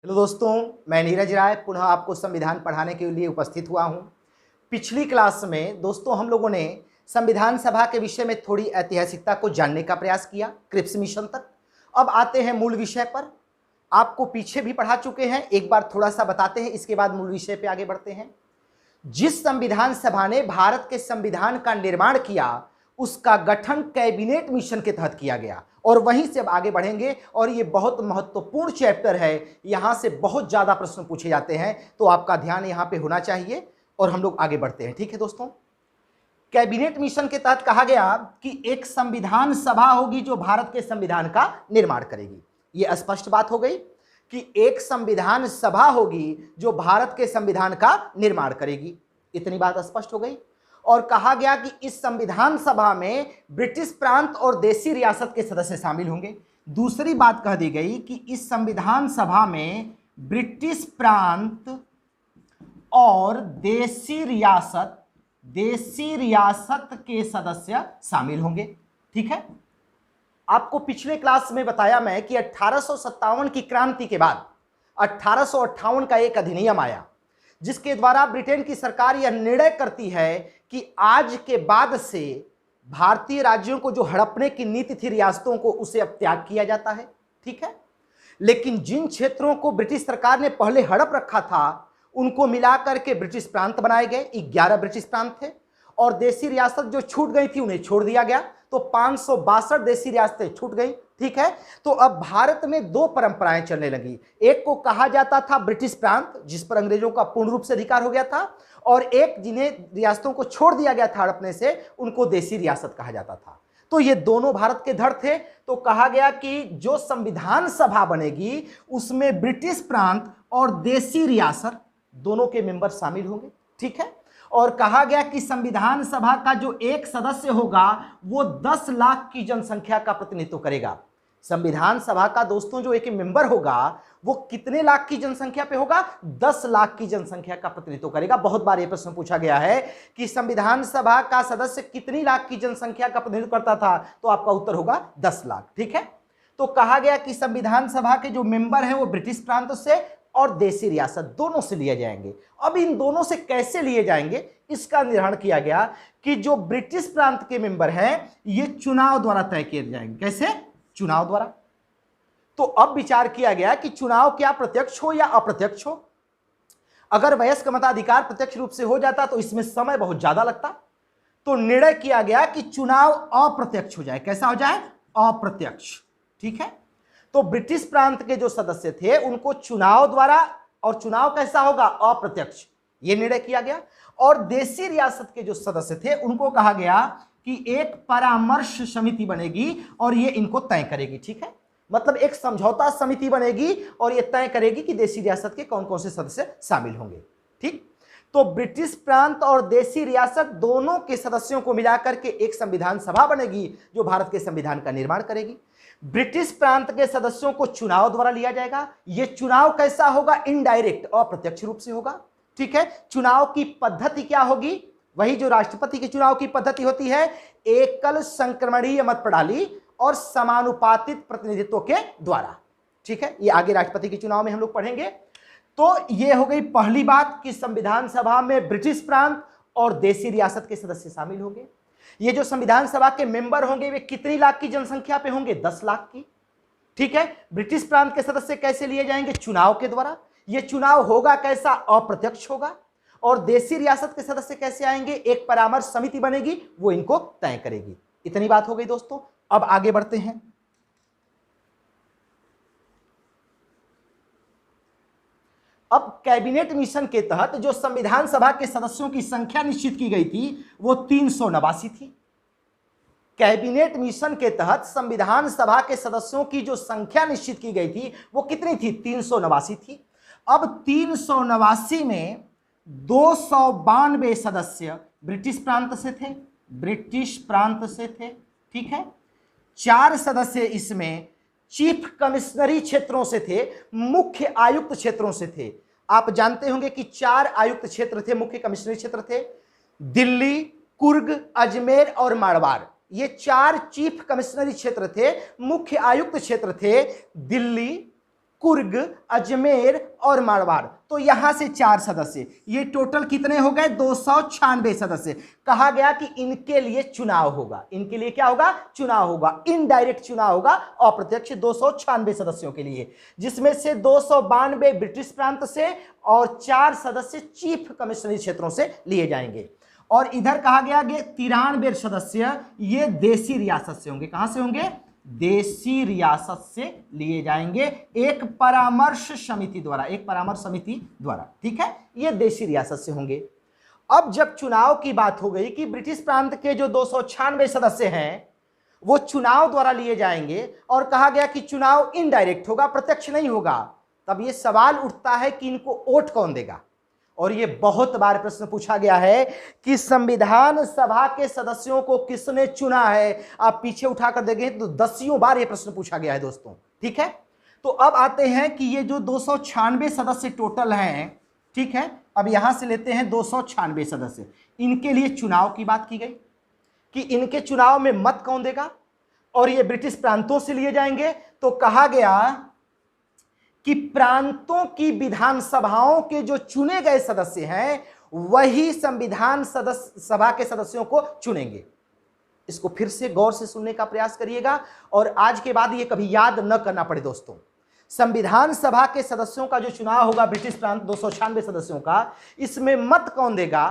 Hello दोस्तों, मैं नीरज राय पुनः आपको संविधान पढ़ाने के लिए उपस्थित हुआ हूं। पिछली क्लास में दोस्तों हम लोगों ने संविधान सभा के विषय में थोड़ी ऐतिहासिकता को जानने का प्रयास किया, क्रिप्स मिशन तक। अब आते हैं मूल विषय पर। आपको पीछे भी पढ़ा चुके हैं, एक बार थोड़ा सा बताते हैं, इसके बाद मूल विषय पे आगे बढ़ते हैं। जिस संविधान सभा ने भारत के संविधान का निर्माण किया उसका गठन कैबिनेट मिशन के तहत किया गया, और वहीं से अब आगे बढ़ेंगे। और ये बहुत महत्वपूर्ण चैप्टर है, यहां से बहुत ज्यादा प्रश्न पूछे जाते हैं, तो आपका ध्यान यहां पे होना चाहिए और हम लोग आगे बढ़ते हैं। ठीक है दोस्तों, कैबिनेट मिशन के तहत कहा गया कि एक संविधान सभा होगी जो भारत के संविधान का निर्माण करेगी। यह स्पष्ट बात हो गई कि एक संविधान सभा होगी जो भारत के संविधान का निर्माण करेगी, इतनी बात स्पष्ट हो गई। और कहा गया कि इस संविधान सभा में ब्रिटिश प्रांत और देशी रियासत के सदस्य शामिल होंगे। दूसरी बात कह दी गई कि इस संविधान सभा में ब्रिटिश प्रांत और देशी रियासत के सदस्य शामिल होंगे। ठीक है, आपको पिछले क्लास में बताया मैं कि 1857 की क्रांति के बाद 1858 का एक अधिनियम आया, जिसके द्वारा ब्रिटेन की सरकार यह निर्णय करती है कि आज के बाद से भारतीय राज्यों को जो हड़पने की नीति थी रियासतों को, उसे अब त्याग किया जाता है। ठीक है, लेकिन जिन क्षेत्रों को ब्रिटिश सरकार ने पहले हड़प रखा था उनको मिलाकर के ब्रिटिश प्रांत बनाए गए, 11 ब्रिटिश प्रांत थे, और देशी रियासत जो छूट गई थी उन्हें छोड़ दिया गया, तो 562 देशी रियासतें छूट गई। ठीक है, तो अब भारत में दो परंपराएं चलने लगी। एक को कहा जाता था ब्रिटिश प्रांत, जिस पर अंग्रेजों का पूर्ण रूप से अधिकार हो गया था, और एक जिन्हें रियासतों को छोड़ दिया गया था हड़पने से, उनको देशी रियासत कहा जाता था। तो ये दोनों भारत के धड़ थे। तो कहा गया कि जो संविधान सभा बनेगी उसमें ब्रिटिश प्रांत और देशी रियासत दोनों के मेंबर शामिल होंगे। ठीक है, और कहा गया कि संविधान सभा का जो एक सदस्य होगा वो 10 लाख की जनसंख्या का प्रतिनिधित्व करेगा। संविधान सभा का दोस्तों जो एक मेंबर होगा वो कितने लाख की जनसंख्या पे होगा? 10 लाख की जनसंख्या का प्रतिनिधित्व करेगा। बहुत बार यह प्रश्न पूछा गया है कि संविधान सभा का सदस्य कितनी लाख की जनसंख्या का प्रतिनिधित्व करता था, तो आपका उत्तर होगा 10 लाख। ठीक है, तो कहा गया कि संविधान सभा के जो मेंबर हैं वो ब्रिटिश प्रांत से और देशी रियासत दोनों से लिए जाएंगे। अब इन दोनों से कैसे लिए जाएंगे इसका निर्धारण किया गया कि जो ब्रिटिश प्रांत के मेंबर हैं ये चुनाव द्वारा तय किए जाएंगे। कैसे? चुनाव द्वारा। तो अब विचार किया गया कि चुनाव क्या प्रत्यक्ष हो या अप्रत्यक्ष हो। अगर वयस्क मताधिकार प्रत्यक्ष रूप से हो जाता तो इसमें समय बहुत ज्यादा लगता, तो निर्णय किया गया कि चुनाव अप्रत्यक्ष हो जाए। कैसा हो जाए? अप्रत्यक्ष। ठीक है, तो ब्रिटिश प्रांत के जो सदस्य थे उनको चुनाव द्वारा, और चुनाव कैसा होगा? अप्रत्यक्ष, यह निर्णय किया गया। और देशी रियासत के जो सदस्य थे उनको कहा गया कि एक परामर्श समिति बनेगी और ये इनको तय करेगी। ठीक है, मतलब एक समझौता समिति बनेगी और ये तय करेगी कि देशी रियासत के कौन कौन से सदस्य शामिल होंगे। ठीक, तो ब्रिटिश प्रांत और देशी रियासत दोनों के सदस्यों को मिलाकर के एक संविधान सभा बनेगी जो भारत के संविधान का निर्माण करेगी। ब्रिटिश प्रांत के सदस्यों को चुनाव द्वारा लिया जाएगा। यह चुनाव कैसा होगा? इनडायरेक्ट, अप्रत्यक्ष रूप से होगा। ठीक है, चुनाव की पद्धति क्या होगी? वही जो राष्ट्रपति के चुनाव की पद्धति होती है, एकल संक्रमणीय मत प्रणाली और समानुपातित प्रतिनिधित्व के द्वारा। ठीक है, ये आगे राष्ट्रपति के चुनाव में हम लोग पढ़ेंगे। तो ये हो गई पहली बात कि संविधान सभा में ब्रिटिश प्रांत और देशी रियासत के सदस्य शामिल होंगे। ये जो संविधान सभा के मेंबर होंगे वे कितनी लाख की जनसंख्या पे होंगे? 10 लाख की। ठीक है, ब्रिटिश प्रांत के सदस्य कैसे लिए जाएंगे? चुनाव के द्वारा। यह चुनाव होगा कैसा? अप्रत्यक्ष होगा। और देशी रियासत के सदस्य कैसे आएंगे? एक परामर्श समिति बनेगी, वो इनको तय करेगी। इतनी बात हो गई दोस्तों। अब आगे बढ़ते हैं। अब कैबिनेट मिशन के तहत जो संविधान सभा के सदस्यों की संख्या निश्चित की गई थी वो 389 थी। कैबिनेट मिशन के तहत संविधान सभा के सदस्यों की जो संख्या निश्चित की गई थी वो कितनी थी? 389 थी। अब 389 में 292 सदस्य ब्रिटिश प्रांत से थे। ठीक है, 4 सदस्य इसमें चीफ कमिश्नरी क्षेत्रों से थे, मुख्य आयुक्त क्षेत्रों से थे। आप जानते होंगे कि 4 आयुक्त क्षेत्र थे, मुख्य कमिश्नरी क्षेत्र थे। दिल्ली, कुर्ग, अजमेर और मारवाड़, ये 4 चीफ कमिश्नरी क्षेत्र थे। मुख्य आयुक्त क्षेत्र थे दिल्ली, कुर्ग, अजमेर और मारवाड़। तो यहां से 4 सदस्य, ये टोटल कितने हो गए? 296 सदस्य। कहा गया कि इनके लिए चुनाव होगा। इनके लिए क्या होगा? चुनाव होगा, इनडायरेक्ट चुनाव होगा, अप्रत्यक्ष 296 सदस्यों के लिए, जिसमें से 292 ब्रिटिश प्रांत से और 4 सदस्य चीफ कमिश्नरी क्षेत्रों से लिए जाएंगे। और इधर कहा गया कि 93 सदस्य ये देसी रियासत से होंगे। कहां से होंगे? देसी रियासत से लिए जाएंगे, एक परामर्श समिति द्वारा, एक परामर्श समिति द्वारा। ठीक है, ये देसी रियासत से होंगे। अब जब चुनाव की बात हो गई कि ब्रिटिश प्रांत के जो 296 सदस्य हैं वो चुनाव द्वारा लिए जाएंगे, और कहा गया कि चुनाव इनडायरेक्ट होगा, प्रत्यक्ष नहीं होगा, तब ये सवाल उठता है कि इनको वोट कौन देगा। और ये बहुत बार प्रश्न पूछा गया है कि संविधान सभा के सदस्यों को किसने चुना है। आप पीछे उठाकर देखेंगे तो 10 बार ये प्रश्न पूछा गया है दोस्तों। ठीक है, तो अब आते हैं कि ये जो 296 सदस्य टोटल हैं, ठीक है, अब यहां से लेते हैं 296 सदस्य, इनके लिए चुनाव की बात की गई कि इनके चुनाव में मत कौन देगा, और ये ब्रिटिश प्रांतों से लिए जाएंगे। तो कहा गया कि प्रांतों की विधानसभाओं के जो चुने गए सदस्य हैं वही संविधान सभा के सदस्यों को चुनेंगे। इसको फिर से गौर से सुनने का प्रयास करिएगा और आज के बाद ये कभी याद न करना पड़े दोस्तों। संविधान सभा के सदस्यों का जो चुनाव होगा ब्रिटिश प्रांत 296 सदस्यों का, इसमें मत कौन देगा?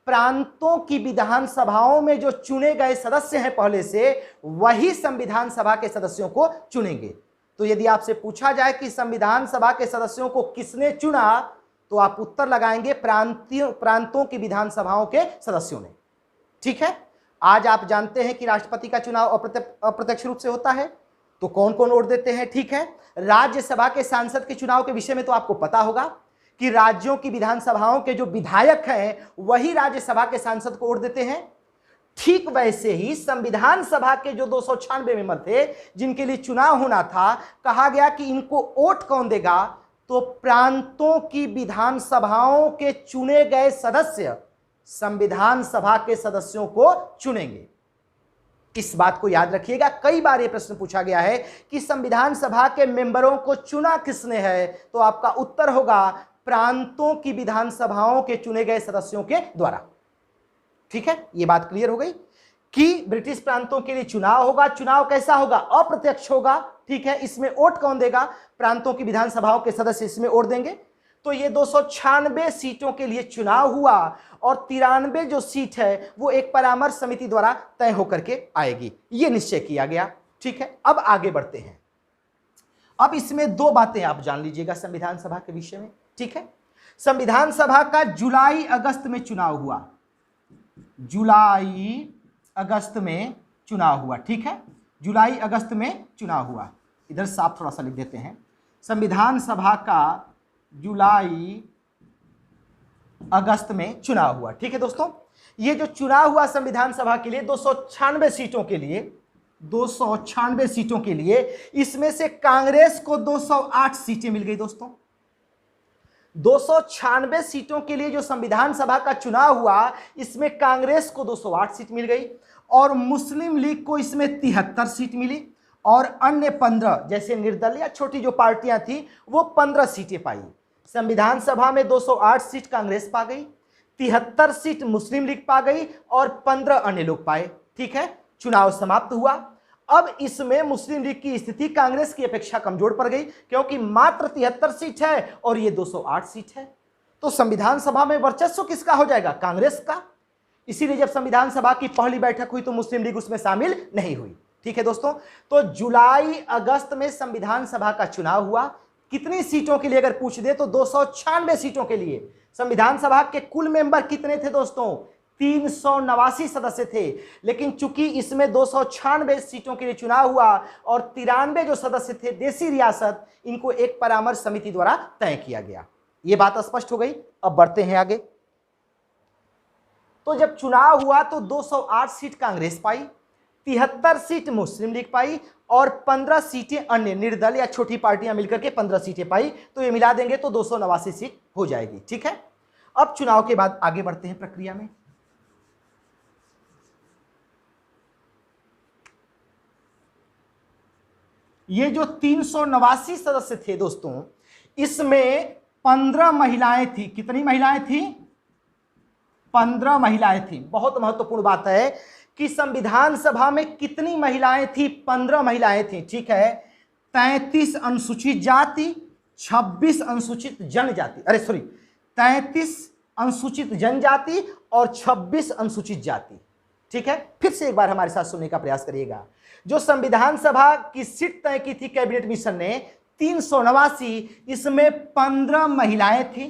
प्रांतों की विधानसभाओं में जो चुने गए सदस्य हैं पहले से, वही संविधान सभा के सदस्यों को चुनेंगे। तो यदि आपसे पूछा जाए कि संविधान सभा के सदस्यों को किसने चुना, तो आप उत्तर लगाएंगे प्रांतों की विधानसभाओं के सदस्यों ने। ठीक है, आज आप जानते हैं कि राष्ट्रपति का चुनाव अप्रत्यक्ष रूप से होता है, तो कौन कौन वोट देते हैं। ठीक है, राज्यसभा के सांसद के चुनाव के विषय में तो आपको पता होगा कि राज्यों की विधानसभाओं के जो विधायक हैं वही राज्यसभा के सांसद को वोट देते हैं। ठीक वैसे ही संविधान सभा के जो 296 मेंबर थे जिनके लिए चुनाव होना था, कहा गया कि इनको वोट कौन देगा? तो प्रांतों की विधानसभाओं के चुने गए सदस्य संविधान सभा के सदस्यों को चुनेंगे। इस बात को याद रखिएगा, कई बार यह प्रश्न पूछा गया है कि संविधान सभा के मेंबरों को चुना किसने है, तो आपका उत्तर होगा प्रांतों की विधानसभाओं के चुने गए सदस्यों के द्वारा। ठीक है, यह बात क्लियर हो गई कि ब्रिटिश प्रांतों के लिए चुनाव होगा। चुनाव कैसा होगा? अप्रत्यक्ष होगा। ठीक है, इसमें वोट कौन देगा? प्रांतों की विधानसभाओं के सदस्य इसमें वोट देंगे। तो ये 296 सीटों के लिए चुनाव हुआ और 93 जो सीट है वो एक परामर्श समिति द्वारा तय होकर के आएगी, ये निश्चय किया गया। ठीक है, अब आगे बढ़ते हैं। अब इसमें 2 बातें आप जान लीजिएगा संविधान सभा के विषय में। ठीक है, संविधान सभा का जुलाई अगस्त में चुनाव हुआ, जुलाई अगस्त में चुनाव हुआ। ठीक है, जुलाई अगस्त में चुनाव हुआ। इधर साफ थोड़ा सा लिख देते हैं, संविधान सभा का जुलाई अगस्त में चुनाव हुआ। ठीक है दोस्तों, ये जो चुनाव हुआ संविधान सभा के लिए 296 सीटों के लिए, 296 सीटों के लिए, इसमें से कांग्रेस को 208 सीटें मिल गई दोस्तों। 296 सीटों के लिए जो संविधान सभा का चुनाव हुआ, इसमें कांग्रेस को 208 सीट मिल गई और मुस्लिम लीग को इसमें 73 सीट मिली और अन्य 15 जैसे निर्दलीय या छोटी जो पार्टियां थी वो 15 सीटें पाई। संविधान सभा में 208 सीट कांग्रेस पा गई, 73 सीट मुस्लिम लीग पा गई और 15 अन्य लोग पाए। ठीक है, चुनाव समाप्त हुआ। अब इसमें मुस्लिम लीग की स्थिति कांग्रेस की अपेक्षा कमजोर पड़ गई क्योंकि मात्र 73 सीट है और ये 208 सीट है। तो संविधान सभा में वर्चस्व किसका हो जाएगा? कांग्रेस का। इसीलिए जब संविधान सभा की पहली बैठक हुई तो मुस्लिम लीग उसमें शामिल नहीं हुई। ठीक है दोस्तों, तो जुलाई अगस्त में संविधान सभा का चुनाव हुआ। कितनी सीटों के लिए अगर पूछ दे तो 296 सीटों के लिए। संविधान सभा के कुल मेंबर कितने थे दोस्तों? 389 सदस्य थे, लेकिन चूंकि इसमें 296 सीटों के लिए चुनाव हुआ और 93 जो सदस्य थे देसी रियासत, इनको एक परामर्श समिति द्वारा तय किया गया। यह बात स्पष्ट हो गई। अब बढ़ते हैं आगे। तो जब चुनाव हुआ तो 208 सीट कांग्रेस पाई, 73 सीट मुस्लिम लीग पाई और 15 सीटें अन्य निर्दल या छोटी पार्टियां मिलकर के 15 सीटें पाई। तो ये मिला देंगे तो 289 सीट हो जाएगी। ठीक है, अब चुनाव के बाद आगे बढ़ते हैं प्रक्रिया में। ये जो 389 सदस्य थे दोस्तों, इसमें 15 महिलाएं थी। कितनी महिलाएं थी? 15 महिलाएं थी। बहुत महत्वपूर्ण बात है कि संविधान सभा में कितनी महिलाएं थी? 15 महिलाएं थी। ठीक है, 33 अनुसूचित जाति, 26 अनुसूचित जनजाति, 33 अनुसूचित जनजाति और 26 अनुसूचित जाति। ठीक है, फिर से एक बार हमारे साथ सुनने का प्रयास करिएगा। जो संविधान सभा की सीट तय की थी कैबिनेट मिशन ने 389, इसमें 15 महिलाएं थी,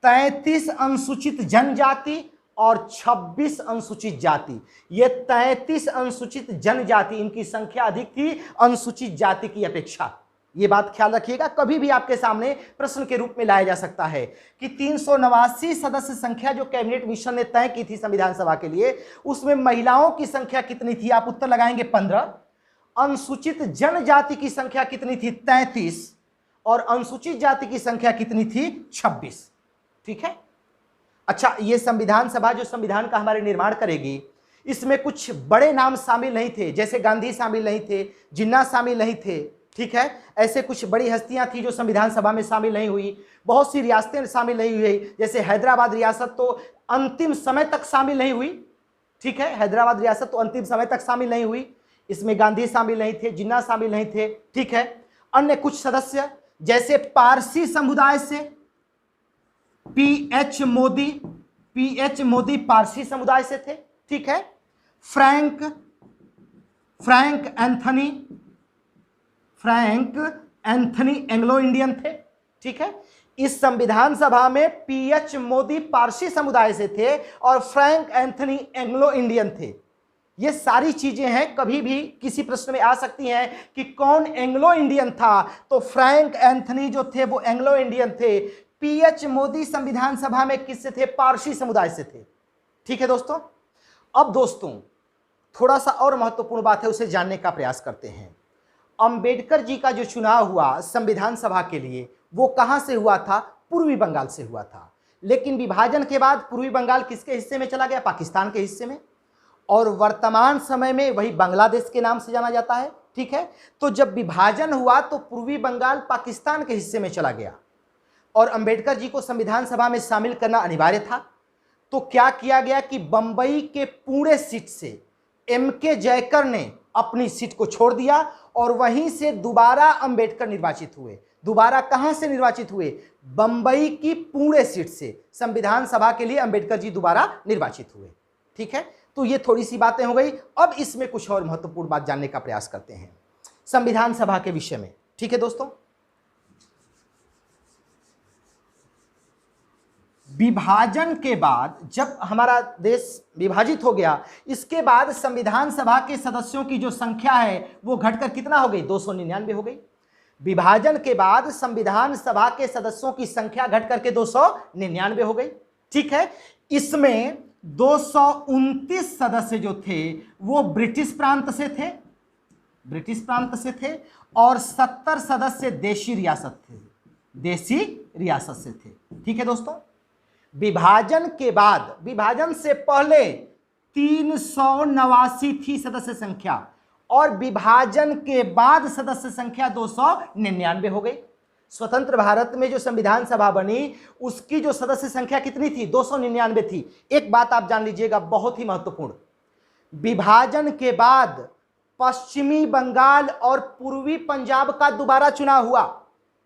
33 अनुसूचित जनजाति और 26 अनुसूचित जाति। ये 33 अनुसूचित जनजाति, इनकी संख्या अधिक थी अनुसूचित जाति की अपेक्षा। ये बात ख्याल रखिएगा, कभी भी आपके सामने प्रश्न के रूप में लाया जा सकता है कि 389 सदस्य संख्या जो कैबिनेट मिशन ने तय की थी संविधान सभा के लिए, उसमें महिलाओं की संख्या कितनी थी? आप उत्तर लगाएंगे 15। अनुसूचित जनजाति की संख्या कितनी थी? 33। और अनुसूचित जाति की संख्या कितनी थी? 26। ठीक है। अच्छा, ये संविधान सभा जो संविधान का हमारे निर्माण करेगी, इसमें कुछ बड़े नाम शामिल नहीं थे, जैसे गांधी शामिल नहीं थे, जिन्ना शामिल नहीं थे। ठीक है, ऐसे कुछ बड़ी हस्तियां थी जो संविधान सभा में शामिल नहीं हुई। बहुत सी रियासतें शामिल नहीं हुई, जैसे हैदराबाद रियासत तो अंतिम समय तक शामिल नहीं हुई। ठीक है, हैदराबाद रियासत तो अंतिम समय तक शामिल नहीं हुई। इसमें गांधी शामिल नहीं थे, जिन्ना शामिल नहीं थे। ठीक है, अन्य कुछ सदस्य जैसे पारसी समुदाय से पीएच मोदी पारसी समुदाय से थे। ठीक है, फ्रैंक एंथनी एंग्लो इंडियन थे। ठीक है, इस संविधान सभा में पीएच मोदी पारसी समुदाय से थे और फ्रैंक एंथनी एंग्लो इंडियन थे। ये सारी चीजें हैं, कभी भी किसी प्रश्न में आ सकती हैं कि कौन एंग्लो इंडियन था, तो फ्रैंक एंथनी जो थे वो एंग्लो इंडियन थे। पीएच मोदी संविधान सभा में किससे थे? पारसी समुदाय से थे। ठीक है दोस्तों, अब दोस्तों थोड़ा सा और महत्वपूर्ण बात है, उसे जानने का प्रयास करते हैं। अंबेडकर जी का जो चुनाव हुआ संविधान सभा के लिए, वो कहां से हुआ था? पूर्वी बंगाल से हुआ था। लेकिन विभाजन के बाद पूर्वी बंगाल किसके हिस्से में चला गया? पाकिस्तान के हिस्से में, और वर्तमान समय में वही बांग्लादेश के नाम से जाना जाता है। ठीक है, तो जब विभाजन हुआ तो पूर्वी बंगाल पाकिस्तान के हिस्से में चला गया और अंबेडकर जी को संविधान सभा में शामिल करना अनिवार्य था। तो क्या किया गया कि बंबई के पुणे सीट से एमके जयकर ने अपनी सीट को छोड़ दिया और वहीं से दोबारा अंबेडकर निर्वाचित हुए। दोबारा कहां से निर्वाचित हुए? बंबई की पुणे सीट से संविधान सभा के लिए अंबेडकर जी दोबारा निर्वाचित हुए। ठीक है, तो ये थोड़ी सी बातें हो गई। अब इसमें कुछ और महत्वपूर्ण बात जानने का प्रयास करते हैं संविधान सभा के विषय में। ठीक है दोस्तों, विभाजन के बाद जब हमारा देश विभाजित हो गया, इसके बाद संविधान सभा के सदस्यों की जो संख्या है वो घटकर कितना हो गई? 299 हो गई। विभाजन के बाद संविधान सभा के सदस्यों की संख्या घटकर के 299 हो गई। ठीक है, इसमें 229 सदस्य जो थे वो ब्रिटिश प्रांत से थे और 70 सदस्य देशी रियासत से थे। ठीक है दोस्तों, विभाजन के बाद, विभाजन से पहले 389 थी सदस्य संख्या और विभाजन के बाद सदस्य संख्या 299 हो गई। स्वतंत्र भारत में जो संविधान सभा बनी उसकी जो सदस्य संख्या कितनी थी? 299 थी। एक बात आप जान लीजिएगा, बहुत ही महत्वपूर्ण, विभाजन के बाद पश्चिमी बंगाल और पूर्वी पंजाब का दोबारा चुनाव हुआ।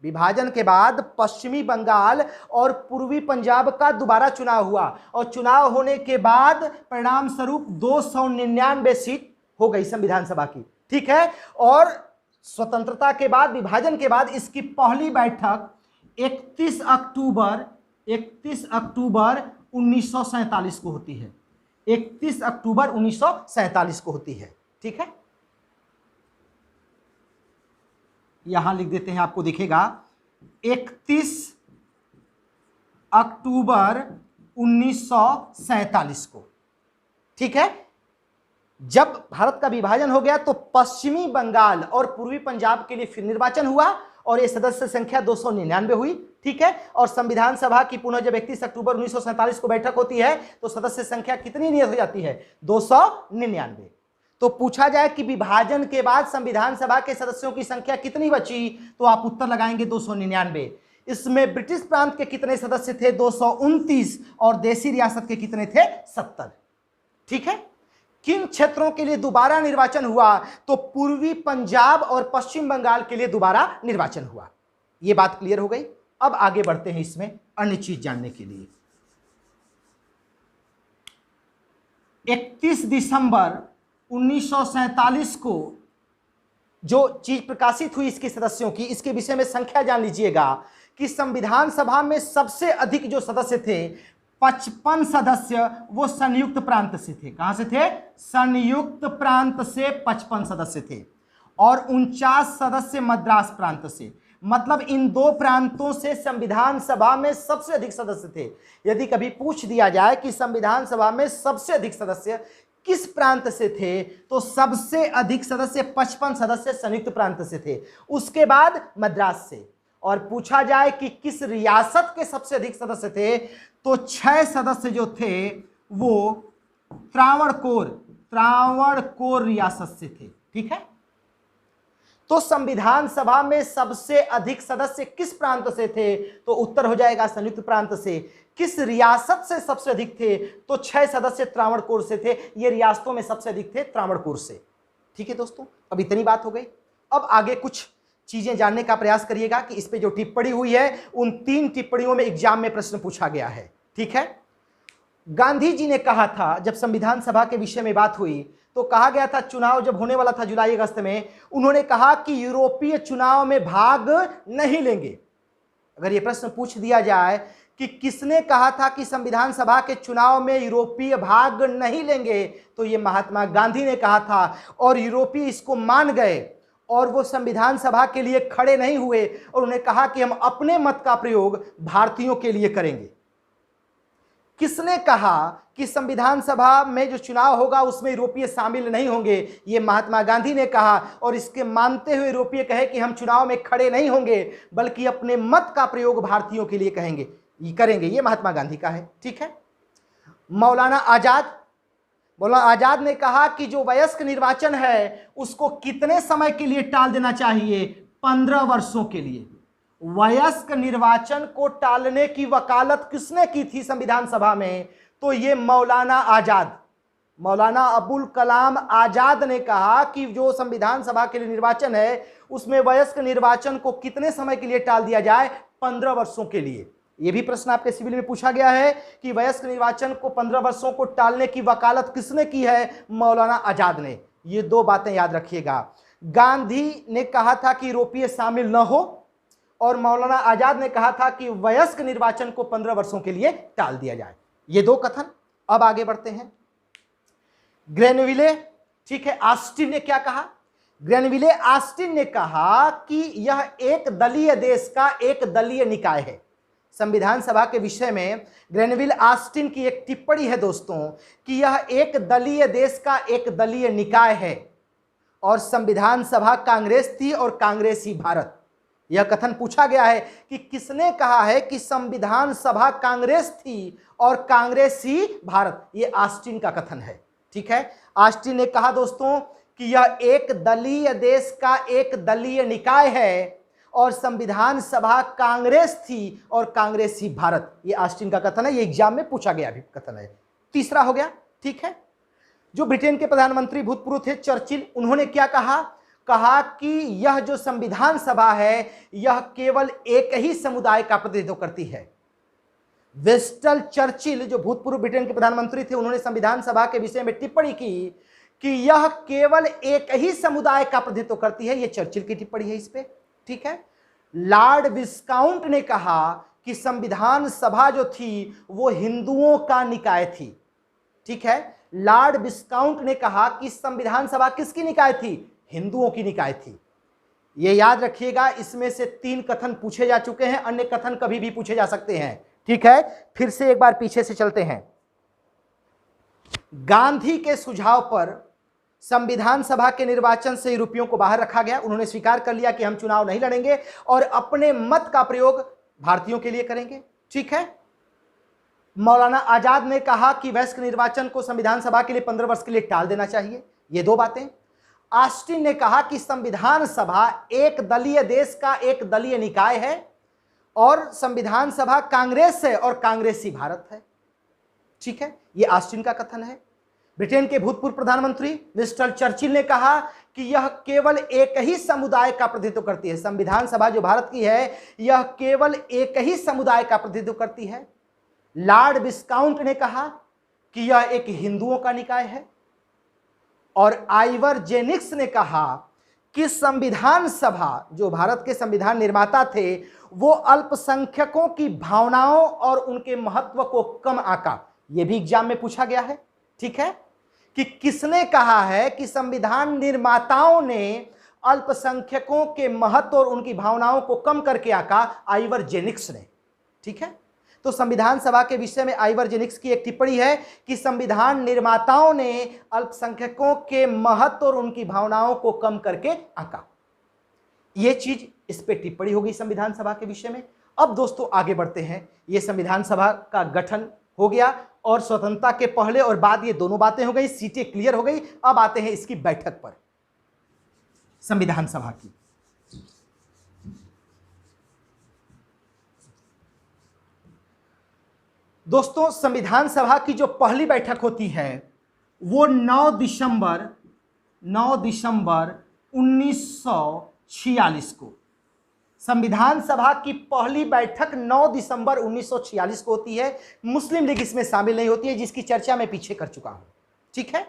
विभाजन के बाद पश्चिमी बंगाल और पूर्वी पंजाब का दोबारा चुनाव हुआ और चुनाव होने के बाद परिणाम स्वरूप 299 सीट हो गई संविधान सभा की। ठीक है, और स्वतंत्रता के बाद, विभाजन के बाद इसकी पहली बैठक 31 अक्टूबर 1947 को होती है। 31 अक्टूबर 1947 को होती है। ठीक है, यहां लिख देते हैं, आपको दिखेगा 31 अक्टूबर 1947 को। ठीक है, जब भारत का विभाजन हो गया तो पश्चिमी बंगाल और पूर्वी पंजाब के लिए फिर निर्वाचन हुआ और ये सदस्य संख्या 299 हुई। ठीक है, और संविधान सभा की पुनः जब 31 अक्टूबर 1947 को बैठक होती है तो सदस्य संख्या कितनी नियत हो जाती है? 299। तो पूछा जाए कि विभाजन के बाद संविधान सभा के सदस्यों की संख्या कितनी बची, तो आप उत्तर लगाएंगे 299। इसमें ब्रिटिश प्रांत के कितने सदस्य थे, 229, और देशी रियासत के कितने थे, 70। ठीक है। किन क्षेत्रों के लिए दोबारा निर्वाचन हुआ, तो पूर्वी पंजाब और पश्चिम बंगाल के लिए दोबारा निर्वाचन हुआ। यह बात क्लियर हो गई। अब आगे बढ़ते हैं इसमें अन्य चीज जानने के लिए। 31 दिसंबर 1947 को जो चीज प्रकाशित हुई इसके सदस्यों की, इसके विषय में संख्या जान लीजिएगा कि संविधान सभा में सबसे अधिक जो सदस्य थे 55 सदस्य, वो संयुक्त प्रांत से थे। कहां से थे, संयुक्त प्रांत से 55 सदस्य थे, और 49 सदस्य मद्रास प्रांत से। मतलब इन दो प्रांतों से संविधान सभा में सबसे अधिक सदस्य थे। यदि कभी पूछ दिया जाए कि संविधान सभा में सबसे अधिक सदस्य किस प्रांत से थे, तो सबसे अधिक सदस्य 55 सदस्य संयुक्त प्रांत से थे, उसके बाद मद्रास से। और पूछा जाए कि किस रियासत के सबसे अधिक सदस्य थे, तो 6 सदस्य जो थे वो त्रावणकोर रियासत से थे। ठीक है। तो संविधान सभा में सबसे अधिक सदस्य किस प्रांत से थे, तो उत्तर हो जाएगा संयुक्त प्रांत से। किस रियासत से सबसे अधिक थे, तो 6 सदस्य त्रावणकोर से थे। ये रियासतों में सबसे अधिक थे त्रावणकोर से। ठीक है दोस्तों, अब इतनी बात हो गई। अब आगे कुछ चीजें जानने का प्रयास करिएगा कि इस पे जो टिप्पणी हुई है, उन 3 टिप्पणियों में एग्जाम में प्रश्न पूछा गया है। ठीक है। गांधी जी ने कहा था, जब संविधान सभा के विषय में बात हुई तो कहा गया था, चुनाव जब होने वाला था जुलाई अगस्त में, उन्होंने कहा कि यूरोपीय चुनाव में भाग नहीं लेंगे। अगर यह प्रश्न पूछ दिया जाए कि किसने कहा था कि संविधान सभा के चुनाव में यूरोपीय भाग नहीं लेंगे, तो यह महात्मा गांधी ने कहा था, और यूरोपीय इसको मान गए और वो संविधान सभा के लिए खड़े नहीं हुए, और उन्हें कहा कि हम अपने मत का प्रयोग भारतीयों के लिए करेंगे। किसने कहा कि संविधान सभा में जो चुनाव होगा उसमें यूरोपीय शामिल नहीं होंगे, ये महात्मा गांधी ने कहा, और इसके मानते हुए यूरोपीय कहे कि हम चुनाव में खड़े नहीं होंगे बल्कि अपने मत का प्रयोग भारतीयों के लिए करेंगे, ये महात्मा गांधी का है। ठीक है। मौलाना आजाद ने कहा कि जो वयस्क निर्वाचन है उसको कितने समय के लिए टाल देना चाहिए, 15 वर्षों के लिए। वयस्क निर्वाचन को टालने की वकालत किसने की थी संविधान सभा में, तो ये मौलाना अबुल कलाम आजाद ने कहा कि जो संविधान सभा के लिए निर्वाचन है उसमें वयस्क निर्वाचन को कितने समय के लिए टाल दिया जाए, 15 वर्षों के लिए। यह भी प्रश्न आपके सिविल में पूछा गया है कि वयस्क निर्वाचन को 15 वर्षों को टालने की वकालत किसने की है, मौलाना आजाद ने। ये 2 बातें याद रखिएगा। गांधी ने कहा था कि यूरोपीय शामिल न हो, और मौलाना आजाद ने कहा था कि वयस्क निर्वाचन को 15 वर्षों के लिए टाल दिया जाए। ये 2 कथन। अब आगे बढ़ते हैं। ग्रेनविले, ठीक है, ऑस्टिन ने क्या कहा, ग्रेनविले ऑस्टिन ने कहा कि यह एक दलीय देश का एक दलीय निकाय है। संविधान सभा के विषय में ग्रेनविल ऑस्टिन की एक टिप्पणी है दोस्तों कि यह एक दलीय देश का एक दलीय निकाय है, और संविधान सभा कांग्रेस थी और कांग्रेसी भारत। यह कथन पूछा गया है कि किसने कहा है कि संविधान सभा कांग्रेस थी और कांग्रेसी भारत, यह ऑस्टिन का कथन है। ठीक है। ऑस्टिन ने कहा दोस्तों कि यह एक दलीय देश का एक दलीय निकाय है, और संविधान सभा कांग्रेस थी और कांग्रेसी भारत, यह ऑस्टिन का कथन है। यह एग्जाम में पूछा गया भी कथन है। तीसरा हो गया। ठीक है। जो ब्रिटेन के प्रधानमंत्री भूतपूर्व थे चर्चिल, उन्होंने क्या कहा कि यह जो संविधान सभा है यह केवल एक ही समुदाय का प्रतिनिधित्व करती है। विंस्टन चर्चिल जो भूतपूर्व ब्रिटेन के प्रधानमंत्री थे, उन्होंने संविधान सभा के विषय में टिप्पणी की कि यह केवल एक ही समुदाय का प्रतिनिधित्व करती है। यह चर्चिल की टिप्पणी है इस पे। ठीक है। लॉर्ड विस्काउंट ने कहा कि संविधान सभा जो थी वो हिंदुओं का निकाय थी। ठीक है। लॉर्ड विस्काउंट ने कहा कि संविधान सभा किसकी निकाय थी, हिंदुओं की निकाय थी। यह याद रखिएगा। इसमें से 3 कथन पूछे जा चुके हैं, अन्य कथन कभी भी पूछे जा सकते हैं। ठीक है। फिर से एक बार पीछे से चलते हैं। गांधी के सुझाव पर संविधान सभा के निर्वाचन से यूरोपियों को बाहर रखा गया। उन्होंने स्वीकार कर लिया कि हम चुनाव नहीं लड़ेंगे और अपने मत का प्रयोग भारतीयों के लिए करेंगे। ठीक है। मौलाना आजाद ने कहा कि वयस्क निर्वाचन को संविधान सभा के लिए 15 वर्ष के लिए टाल देना चाहिए। ये दो बातें। ऑस्टिन ने कहा कि संविधान सभा एक दलीय देश का एक दलीय निकाय है और संविधान सभा कांग्रेस है और कांग्रेसी भारत है। ठीक है, यह ऑस्टिन का कथन है। ब्रिटेन के भूतपूर्व प्रधानमंत्री मिस्टर चर्चिल ने कहा कि यह केवल एक ही समुदाय का प्रतिनिधित्व करती है। संविधान सभा जो भारत की है यह केवल एक ही समुदाय का प्रतिनिधित्व करती है। लॉर्ड विस्काउंट ने कहा कि यह एक हिंदुओं का निकाय है और आइवर जेनिक्स ने कहा कि संविधान सभा जो भारत के संविधान निर्माता थे वो अल्पसंख्यकों की भावनाओं और उनके महत्व को कम आंका। यह भी एग्जाम में पूछा गया है। ठीक है, कि किसने कहा है कि संविधान निर्माताओं ने अल्पसंख्यकों के महत्व और उनकी भावनाओं को कम करके आंका? आइवर जेनिक्स ने। ठीक है, तो संविधान सभा के विषय में आइवर जेनिक्स की एक टिप्पणी है कि संविधान निर्माताओं ने अल्पसंख्यकों के महत्व और उनकी भावनाओं को कम करके आंका। यह चीज इस पे टिप्पणी हो गई संविधान सभा के विषय में। अब दोस्तों आगे बढ़ते हैं। यह संविधान सभा का गठन हो गया और स्वतंत्रता के पहले और बाद ये दोनों बातें हो गई, सीटें क्लियर हो गई। अब आते हैं इसकी बैठक पर, संविधान सभा की। दोस्तों संविधान सभा की जो पहली बैठक होती है वो 9 दिसंबर 1946 को। संविधान सभा की पहली बैठक 9 दिसंबर 1946 को होती है। मुस्लिम लीग इसमें शामिल नहीं होती है, जिसकी चर्चा मैं पीछे कर चुका हूं। ठीक है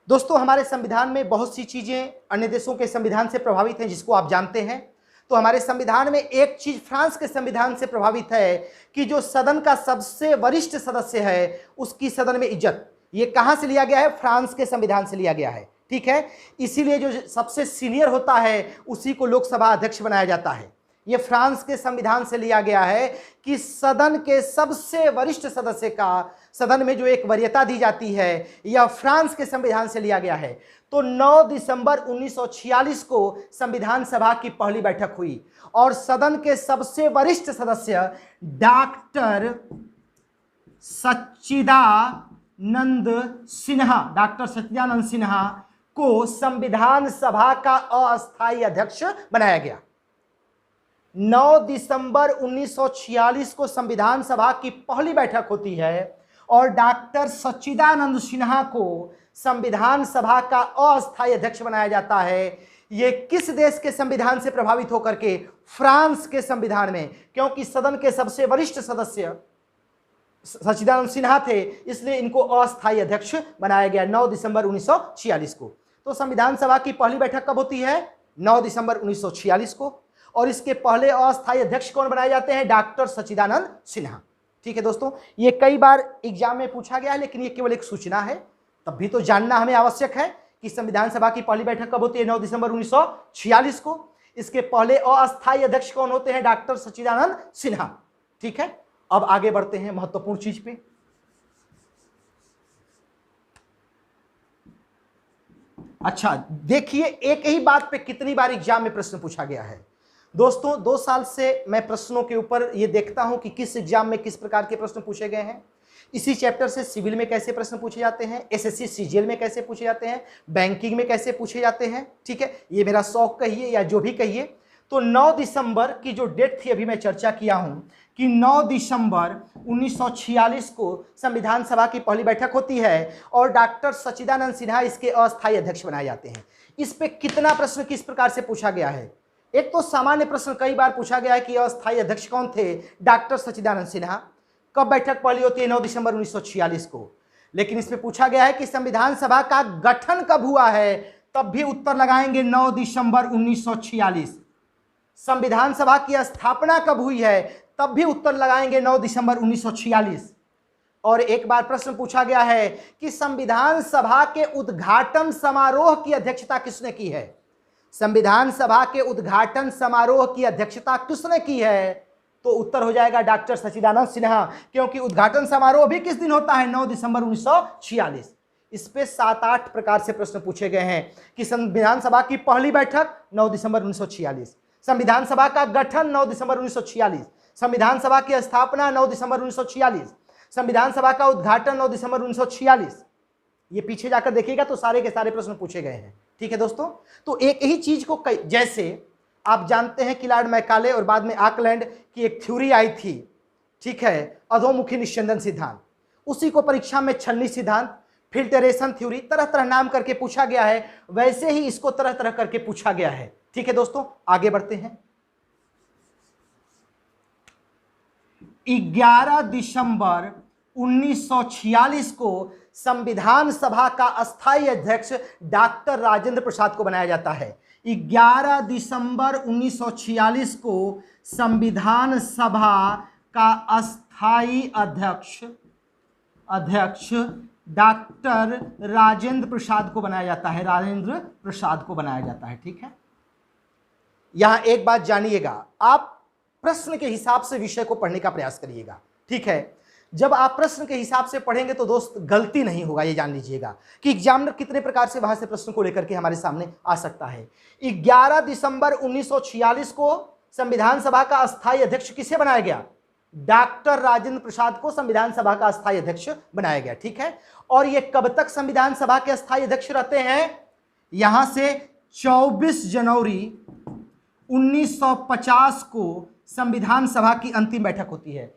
दोस्तों, हमारे संविधान में बहुत सी चीजें अन्य देशों के संविधान से प्रभावित हैं, जिसको आप जानते हैं। तो हमारे संविधान में एक चीज फ्रांस के संविधान से प्रभावित है कि जो सदन का सबसे वरिष्ठ सदस्य है उसकी सदन में इज्जत। ये कहां से लिया गया है? फ्रांस के संविधान से लिया गया है। ठीक है, इसीलिए जो सबसे सीनियर होता है उसी को लोकसभा अध्यक्ष बनाया जाता है। यह फ्रांस के संविधान से लिया गया है कि सदन के सबसे वरिष्ठ सदस्य का सदन में जो एक वरीयता दी जाती है यह फ्रांस के संविधान से लिया गया है। तो 9 दिसंबर 1946 को संविधान सभा की पहली बैठक हुई और सदन के सबसे वरिष्ठ सदस्य डॉक्टर सच्चिदानंद सिन्हा को संविधान सभा का अस्थायी अध्यक्ष बनाया गया। 9 दिसंबर 1946 को संविधान सभा की पहली बैठक होती है और डॉक्टर सच्चिदानंद सिन्हा को संविधान सभा का अस्थायी अध्यक्ष बनाया जाता है। यह किस देश के संविधान से प्रभावित होकर के? फ्रांस के संविधान में, क्योंकि सदन के सबसे वरिष्ठ सदस्य सच्चिदानंद सिन्हा थे, इसलिए इनको अस्थायी अध्यक्ष बनाया गया 9 दिसंबर 1946 को। तो संविधान सभा की पहली बैठक कब होती है? 9 दिसंबर 1946 को। और इसके पहले अस्थायी अध्यक्ष कौन बनाए जाते हैं? डॉक्टर सच्चिदानंद सिन्हा। ठीक है दोस्तों, ये कई बार एग्जाम में पूछा गया है, लेकिन ये केवल एक सूचना है। तब भी तो जानना हमें आवश्यक है कि संविधान सभा की पहली बैठक कब होती है? 9 दिसंबर 1946 को। इसके पहले अस्थायी अध्यक्ष कौन होते हैं? डॉक्टर सच्चिदानंद सिन्हा। ठीक है, अब आगे बढ़ते हैं महत्वपूर्ण चीज पे। अच्छा देखिए, एक ही बात पे कितनी बार एग्जाम में प्रश्न पूछा गया है। दोस्तों 2 साल से मैं प्रश्नों के ऊपर ये देखता हूं कि किस एग्जाम में किस प्रकार के प्रश्न पूछे गए हैं। इसी चैप्टर से सिविल में कैसे प्रश्न पूछे जाते हैं, एसएससी सीजीएल में कैसे पूछे जाते हैं, बैंकिंग में कैसे पूछे जाते हैं। ठीक है, ये मेरा शौक कहिए या जो भी कहिए। तो 9 दिसंबर की जो डेट थी, अभी मैं चर्चा किया हूं कि 9 दिसंबर 1946 को संविधान सभा की पहली बैठक होती है और डॉक्टर सच्चिदानंद सिन्हा इसके अस्थायी अध्यक्ष बनाए जाते हैं। इस पे कितना प्रश्न किस प्रकार से पूछा गया है? एक तो सामान्य प्रश्न कई बार पूछा गया है कि अस्थायी अध्यक्ष कौन थे? डॉक्टर सच्चिदानंद सिन्हा। कब बैठक पहली होती है? 9 दिसंबर 1946 को। लेकिन इसमें पूछा गया है कि संविधान सभा का गठन कब हुआ है? तब भी उत्तर लगाएंगे 9 दिसंबर 1946। संविधान सभा की स्थापना कब हुई है? तब भी उत्तर लगाएंगे 9 दिसंबर 1946। और एक बार प्रश्न पूछा गया है कि संविधान सभा के उद्घाटन समारोह की अध्यक्षता किसने की है? संविधान सभा के उद्घाटन समारोह की अध्यक्षता किसने की है? तो उत्तर हो जाएगा डॉक्टर सच्चिदानंद सिन्हा, क्योंकि उद्घाटन समारोह भी किस दिन होता है? 9 दिसंबर 1946। इस पे 7-8 प्रकार से प्रश्न पूछे गए हैं कि संविधान सभा की पहली बैठक 9 दिसंबर 1946, संविधान सभा का गठन 9 दिसंबर 1946, संविधान सभा की स्थापना 9 दिसंबर 1946, संविधान सभा का उद्घाटन 9 दिसंबर 1946। ये पीछे जाकर देखिएगा तो सारे के सारे प्रश्न पूछे गए हैं। ठीक है दोस्तों, तो एक ही चीज को जैसे आप जानते हैं कि लॉर्ड मैकाले और बाद में आकलैंड की एक थ्योरी आई थी, ठीक है, अधोमुखी निस्यंदन सिद्धांत, उसी को परीक्षा में छलनी सिद्धांत, फिल्टरेशन थ्योरी, तरह तरह नाम करके पूछा गया है, वैसे ही इसको तरह तरह करके पूछा गया है। ठीक है दोस्तों, आगे बढ़ते हैं। 11 दिसंबर 1946 को संविधान सभा का अस्थायी अध्यक्ष डॉक्टर राजेंद्र प्रसाद को बनाया जाता है। 11 दिसंबर 1946 को संविधान सभा का अस्थायी अध्यक्ष डॉक्टर राजेंद्र प्रसाद को बनाया जाता है, राजेंद्र प्रसाद को बनाया जाता है। ठीक है, यहां एक बात जानिएगा, आप प्रश्न के हिसाब से विषय को पढ़ने का प्रयास करिएगा। ठीक है, जब आप प्रश्न के हिसाब से पढ़ेंगे तो दोस्त गलती नहीं होगा, ये जान लीजिएगा कि एग्जामिनर कितने प्रकार से वहां से प्रश्न को लेकर के हमारे सामने आ सकता है। 11 दिसंबर 1946 को संविधान सभा का अस्थायी अध्यक्ष किसे बनाया गया? डॉक्टर राजेंद्र प्रसाद को संविधान सभा का अस्थायी अध्यक्ष बनाया गया। ठीक है, और ये कब तक संविधान सभा के अस्थायी अध्यक्ष रहते हैं? यहां से 24 जनवरी 1950 को संविधान सभा की अंतिम बैठक होती है।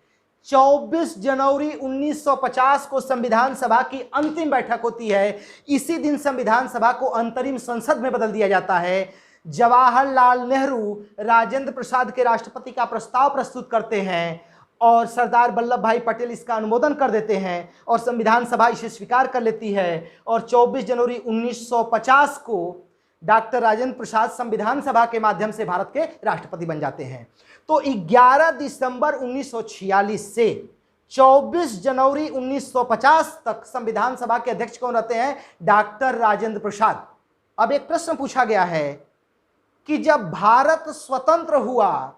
24 जनवरी 1950 को संविधान सभा की अंतिम बैठक होती है। इसी दिन संविधान सभा को अंतरिम संसद में बदल दिया जाता है। जवाहरलाल नेहरू राजेंद्र प्रसाद के राष्ट्रपति का प्रस्ताव प्रस्तुत करते हैं और सरदार वल्लभ भाई पटेल इसका अनुमोदन कर देते हैं और संविधान सभा इसे स्वीकार कर लेती है। और 24 जनवरी 1950 को डॉक्टर राजेंद्र प्रसाद संविधान सभा के माध्यम से भारत के राष्ट्रपति बन जाते हैं। तो 11 दिसंबर 1946 से 24 जनवरी 1950 तक संविधान सभा के अध्यक्ष कौन रहते हैं? डॉक्टर राजेंद्र प्रसाद। अब एक प्रश्न पूछा गया है कि जब भारत स्वतंत्र हुआ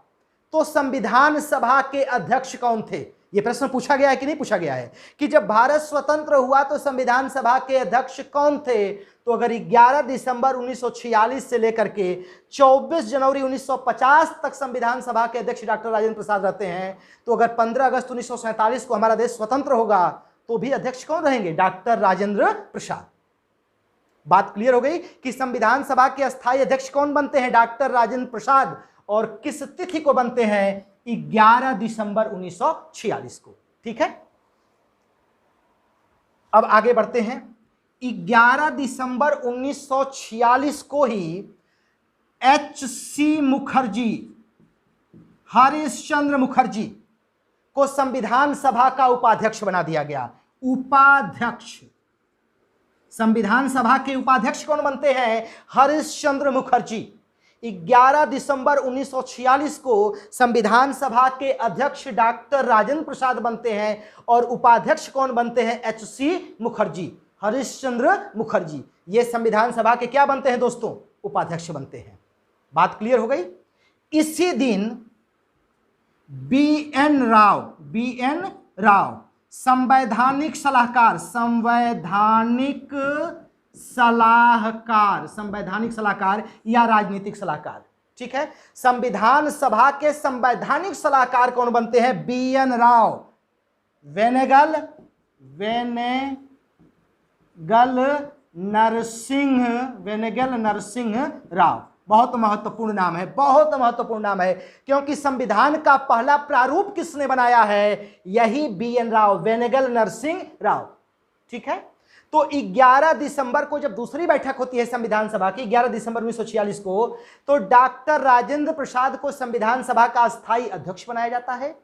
तो संविधान सभा के अध्यक्ष कौन थे? यह प्रश्न पूछा गया है कि नहीं पूछा गया है कि जब भारत स्वतंत्र हुआ तो संविधान सभा के अध्यक्ष कौन थे? तो अगर 11 दिसंबर 1946 से लेकर के 24 जनवरी 1950 तक संविधान सभा के अध्यक्ष डॉक्टर राजेंद्र प्रसाद रहते हैं, तो अगर 15 अगस्त 1947 को हमारा देश स्वतंत्र होगा तो भी अध्यक्ष कौन रहेंगे? डॉक्टर राजेंद्र प्रसाद। बात क्लियर हो गई कि संविधान सभा के अस्थायी अध्यक्ष कौन बनते हैं? डॉक्टर राजेंद्र प्रसाद। और किस तिथि को बनते हैं? 11 दिसंबर 1946 को। ठीक है, अब आगे बढ़ते हैं। 11 दिसंबर 1946 को ही H.C. मुखर्जी, हरीशचंद्र मुखर्जी को संविधान सभा का उपाध्यक्ष बना दिया गया। उपाध्यक्ष, संविधान सभा के उपाध्यक्ष कौन बनते हैं? हरीशचंद्र मुखर्जी। 11 दिसंबर 1946 को संविधान सभा के अध्यक्ष डॉक्टर राजेंद्र प्रसाद बनते हैं और उपाध्यक्ष कौन बनते हैं? H.C. मुखर्जी, हरीशचंद्र मुखर्जी। ये संविधान सभा के क्या बनते हैं दोस्तों? उपाध्यक्ष बनते हैं। बात क्लियर हो गई। इसी दिन B.N. राव संवैधानिक सलाहकार या राजनीतिक सलाहकार, ठीक है, संविधान सभा के संवैधानिक सलाहकार कौन बनते हैं? B.N. राव, वेनेगल नरसिंह राव। बहुत महत्वपूर्ण नाम है, बहुत महत्वपूर्ण नाम है, क्योंकि संविधान का पहला प्रारूप किसने बनाया है? यही B.N. राव, वेनेगल नरसिंह राव। ठीक है, तो 11 दिसंबर को जब दूसरी बैठक होती है संविधान सभा की, 11 दिसंबर 1946 को, तो डॉक्टर राजेंद्र प्रसाद को संविधान सभा का अस्थायी अध्यक्ष बनाया जाता है।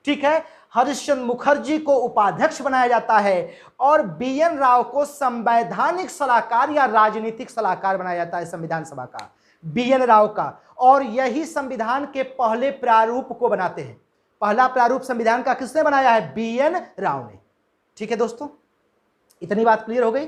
ठीक है, हरीशचंद्र मुखर्जी को उपाध्यक्ष बनाया जाता है और B.N. राव को संवैधानिक सलाहकार या राजनीतिक सलाहकार बनाया जाता है संविधान सभा का, B.N. राव का। और यही संविधान के पहले प्रारूप को बनाते हैं। पहला प्रारूप संविधान का किसने बनाया है? B.N. राव ने। ठीक है दोस्तों, इतनी बात क्लियर हो गई।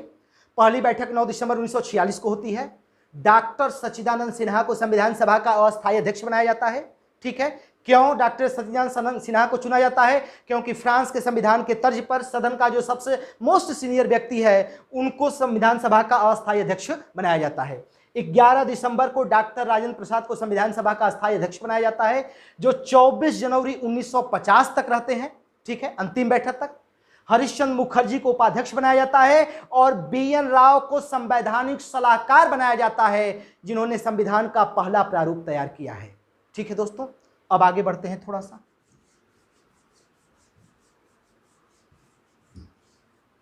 पहली बैठक 9 दिसंबर 1946 को होती है। डॉक्टर सच्चिदानंद सिन्हा को संविधान सभा का अस्थायी अध्यक्ष बनाया जाता है। ठीक है, क्यों डॉक्टर सच्चिदानंद सिन्हा को चुना जाता है? क्योंकि फ्रांस के संविधान के तर्ज पर सदन का जो सबसे मोस्ट सीनियर व्यक्ति है उनको संविधान सभा का अस्थायी अध्यक्ष बनाया जाता है। 11 दिसंबर को डॉक्टर राजेंद्र प्रसाद को संविधान सभा का अस्थायी अध्यक्ष बनाया जाता है, जो 24 जनवरी 1950 तक रहते हैं। ठीक है, अंतिम बैठक तक। हरिश्चंद्र मुखर्जी को उपाध्यक्ष बनाया जाता है और BN राव को संवैधानिक सलाहकार बनाया जाता है, जिन्होंने संविधान का पहला प्रारूप तैयार किया है। ठीक है दोस्तों, अब आगे बढ़ते हैं थोड़ा सा।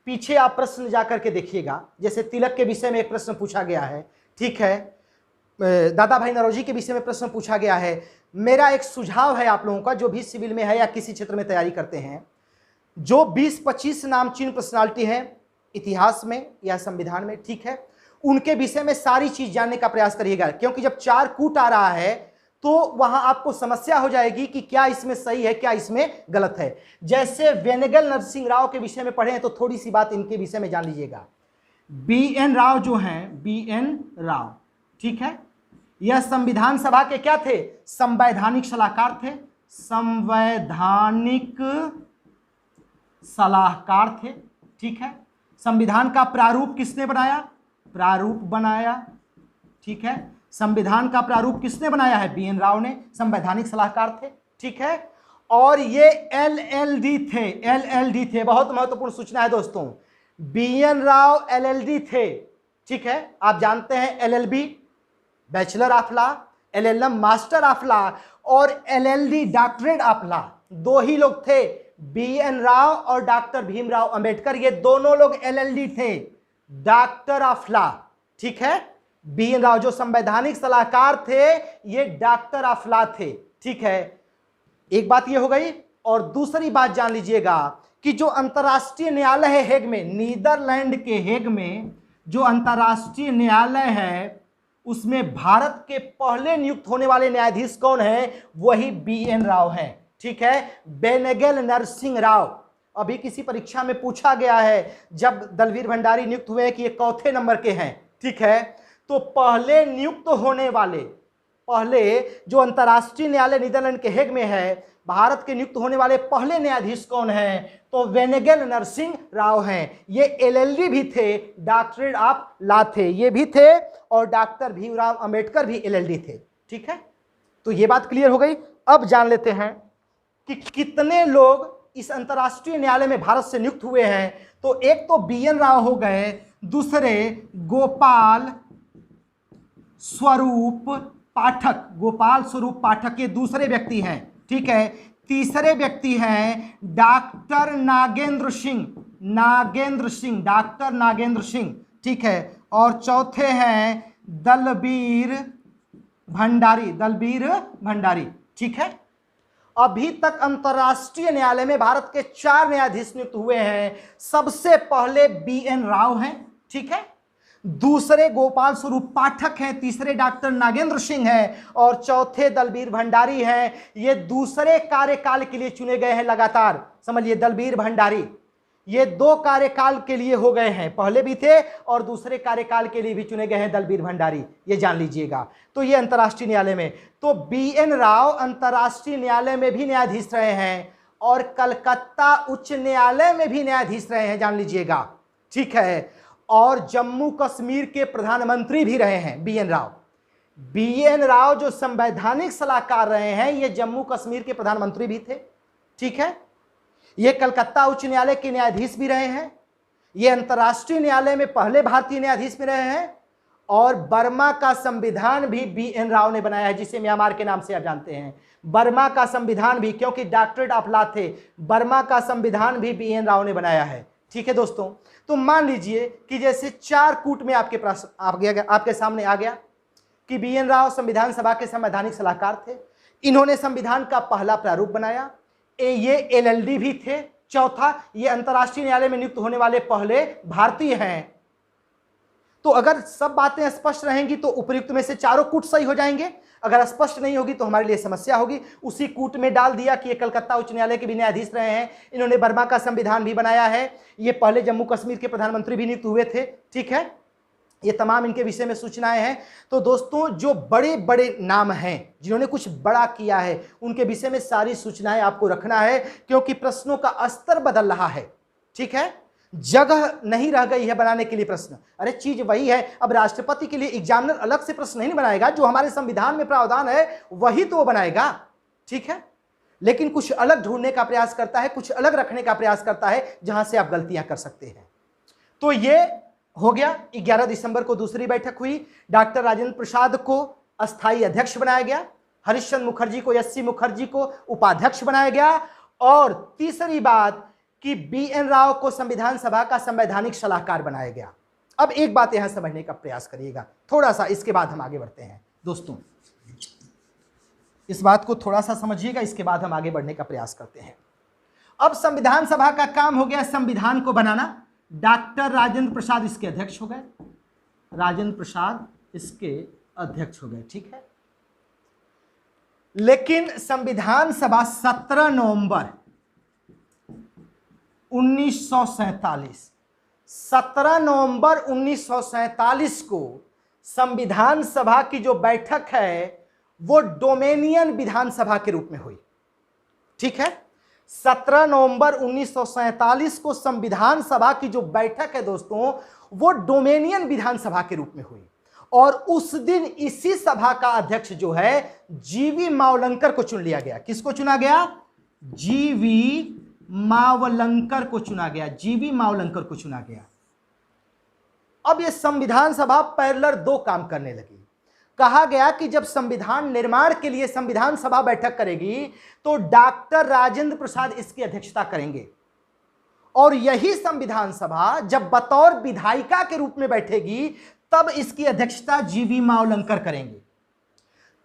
पीछे आप प्रश्न जाकर के देखिएगा, जैसे तिलक के विषय में एक प्रश्न पूछा गया है, ठीक है, दादा भाई नौरोजी के विषय में प्रश्न पूछा गया है। मेरा एक सुझाव है आप लोगों का, जो भी सिविल में है या किसी क्षेत्र में तैयारी करते हैं, जो 20-25 नामचीन पर्सनालिटी हैं इतिहास में या संविधान में, ठीक है, उनके विषय में सारी चीज जानने का प्रयास करिएगा, क्योंकि जब 4 कूट आ रहा है तो वहां आपको समस्या हो जाएगी कि क्या इसमें सही है, क्या इसमें गलत है। जैसे वेनेगल नरसिंह राव के विषय में पढ़े तो थोड़ी सी बात इनके विषय में जान लीजिएगा। BN राव जो हैं, BN राव, ठीक है, यह संविधान सभा के क्या थे? संवैधानिक सलाहकार थे, संवैधानिक सलाहकार थे, ठीक है। संविधान का प्रारूप किसने बनाया? प्रारूप बनाया, ठीक है। संविधान का प्रारूप किसने बनाया है? BN राव ने, संवैधानिक सलाहकार थे, ठीक है। और ये LLD थे, LLD थे, बहुत महत्वपूर्ण सूचना है दोस्तों। BN राव LLD थे, ठीक है। आप जानते हैं LLB bachelor of law, LLM master of law और LLD डॉक्टरेट ऑफ लॉ, दो ही लोग थे, BN राव और डॉक्टर भीमराव अंबेडकर, ये दोनों लोग LLD थे, डॉक्टर ऑफ लॉ, ठीक है। BN राव जो संवैधानिक सलाहकार थे, ये डॉक्टर ऑफ लॉ थे, ठीक है। एक बात ये हो गई, और दूसरी बात जान लीजिएगा कि जो अंतर्राष्ट्रीय न्यायालय है हेग में, नीदरलैंड के हेग में जो अंतर्राष्ट्रीय न्यायालय है, उसमें भारत के पहले नियुक्त होने वाले न्यायाधीश कौन है? वही BN राव हैं, ठीक है, बेनेगल नरसिंह राव। अभी किसी परीक्षा में पूछा गया है, जब दलवीर भंडारी नियुक्त हुए कि ये चौथे नंबर के हैं, ठीक है, तो पहले नियुक्त होने वाले, पहले जो अंतर्राष्ट्रीय न्यायालय नीदरलैंड के हेग में है, भारत के नियुक्त होने वाले पहले न्यायाधीश कौन हैं? तो वेनेगल नरसिंह राव हैं। ये LLD भी थे, डॉक्टरेट ऑफ लॉ थे, ये भी थे, और डॉक्टर भीमराव अंबेडकर भी LLD थे, ठीक है। तो ये बात क्लियर हो गई। अब जान लेते हैं कि कितने लोग इस अंतर्राष्ट्रीय न्यायालय में भारत से नियुक्त हुए हैं। तो एक तो BN राव हो गए, दूसरे गोपाल स्वरूप पाठक, गोपाल स्वरूप पाठक ये दूसरे व्यक्ति हैं, ठीक है। तीसरे व्यक्ति हैं डॉक्टर नागेंद्र सिंह, नागेंद्र सिंह, डॉक्टर नागेंद्र सिंह, ठीक है। और चौथे हैं दलबीर भंडारी, दलबीर भंडारी, ठीक है। अभी तक अंतर्राष्ट्रीय न्यायालय में भारत के 4 न्यायाधीश नियुक्त हुए हैं। सबसे पहले BN राव हैं, ठीक है, दूसरे गोपाल स्वरूप पाठक हैं, तीसरे डॉक्टर नागेंद्र सिंह हैं, और चौथे दलबीर भंडारी हैं। ये दूसरे कार्यकाल के लिए चुने गए हैं लगातार, समझिए, दलबीर भंडारी ये 2 कार्यकाल के लिए हो गए हैं, पहले भी थे और दूसरे कार्यकाल के लिए भी चुने गए हैं दलबीर भंडारी, ये जान लीजिएगा। तो ये अंतर्राष्ट्रीय न्यायालय में, तो BN राव अंतर्राष्ट्रीय न्यायालय में भी न्यायाधीश रहे हैं और कलकत्ता उच्च न्यायालय में भी न्यायाधीश रहे हैं, जान लीजिएगा, ठीक है। और जम्मू कश्मीर के प्रधानमंत्री भी रहे हैं BN राव। BN राव जो संवैधानिक सलाहकार रहे हैं, ये जम्मू कश्मीर के प्रधानमंत्री भी थे, ठीक है। ये कलकत्ता उच्च न्यायालय के न्यायाधीश भी रहे हैं, ये अंतर्राष्ट्रीय न्यायालय में पहले भारतीय न्यायाधीश भी रहे हैं, और बर्मा का संविधान भी BN राव ने बनाया है, जिसे म्यांमार के नाम से आप जानते हैं। बर्मा का संविधान भी, क्योंकि डॉक्टरेट ऑफ लॉ थे, बर्मा का संविधान भी BN राव ने बनाया है, ठीक है दोस्तों। तो मान लीजिए कि जैसे 4 कूट में आपके पास आपके सामने आ गया कि BN राव संविधान सभा के संवैधानिक सलाहकार थे, इन्होंने संविधान का पहला प्रारूप बनाया, ये LLD भी थे, चौथा ये अंतर्राष्ट्रीय न्यायालय में नियुक्त होने वाले पहले भारतीय हैं। तो अगर सब बातें स्पष्ट रहेंगी तो उपयुक्त में से चारों कूट सही हो जाएंगे, अगर स्पष्ट नहीं होगी तो हमारे लिए समस्या होगी। उसी कूट में डाल दिया कि ये कलकत्ता उच्च न्यायालय के भी न्यायाधीश रहे हैं, इन्होंने बर्मा का संविधान भी बनाया है, ये पहले जम्मू कश्मीर के प्रधानमंत्री भी नियुक्त हुए थे, ठीक है। ये तमाम इनके विषय में सूचनाएं हैं। तो दोस्तों जो बड़े बड़े नाम हैं जिन्होंने कुछ बड़ा किया है, उनके विषय में सारी सूचनाएं आपको रखना है, क्योंकि प्रश्नों का स्तर बदल रहा है, ठीक है। जगह नहीं रह गई है बनाने के लिए प्रश्न, अरे चीज वही है। अब राष्ट्रपति के लिए एग्जामिनर अलग से प्रश्न नहीं बनाएगा, जो हमारे संविधान में प्रावधान है वही तो वो बनाएगा, ठीक है। लेकिन कुछ अलग ढूंढने का प्रयास करता है, कुछ अलग रखने का प्रयास करता है जहां से आप गलतियां कर सकते हैं। तो ये हो गया। 11 दिसंबर को दूसरी बैठक हुई। डॉक्टर राजेंद्र प्रसाद को अस्थायी अध्यक्ष बनाया गया, हरिश्चंद्र मुखर्जी को, एस सी मुखर्जी को उपाध्यक्ष बनाया गया, और तीसरी बात कि BN राव को संविधान सभा का संवैधानिक सलाहकार बनाया गया। अब एक बात यहां समझने का प्रयास करिएगा थोड़ा सा, इसके बाद हम आगे बढ़ते हैं। दोस्तों इस बात को थोड़ा सा समझिएगा, इसके बाद हम आगे बढ़ने का प्रयास करते हैं। अब संविधान सभा का काम हो गया संविधान को बनाना। डॉक्टर राजेंद्र प्रसाद इसके अध्यक्ष हो गए, राजेंद्र प्रसाद इसके अध्यक्ष हो गए, ठीक है। लेकिन संविधान सभा 17 नवंबर 1947 17 नवंबर 1947 को संविधान सभा की जो बैठक है वो डोमेनियन विधानसभा के रूप में हुई, ठीक है। 17 नवंबर 1947 को संविधान सभा की जो बैठक है दोस्तों वो डोमेनियन विधानसभा के रूप में हुई, और उस दिन इसी सभा का अध्यक्ष जो है जीवी मावलंकर को चुन लिया गया। किसको चुना गया? जीवी मावलंकर को चुना गया, जीवी मावलंकर को चुना गया। अब यह संविधान सभा पैरेलल दो काम करने लगी। कहा गया कि जब संविधान निर्माण के लिए संविधान सभा बैठक करेगी तो डॉक्टर राजेंद्र प्रसाद इसकी अध्यक्षता करेंगे, और यही संविधान सभा जब बतौर विधायिका के रूप में बैठेगी तब इसकी अध्यक्षता जीवी मावलंकर करेंगे।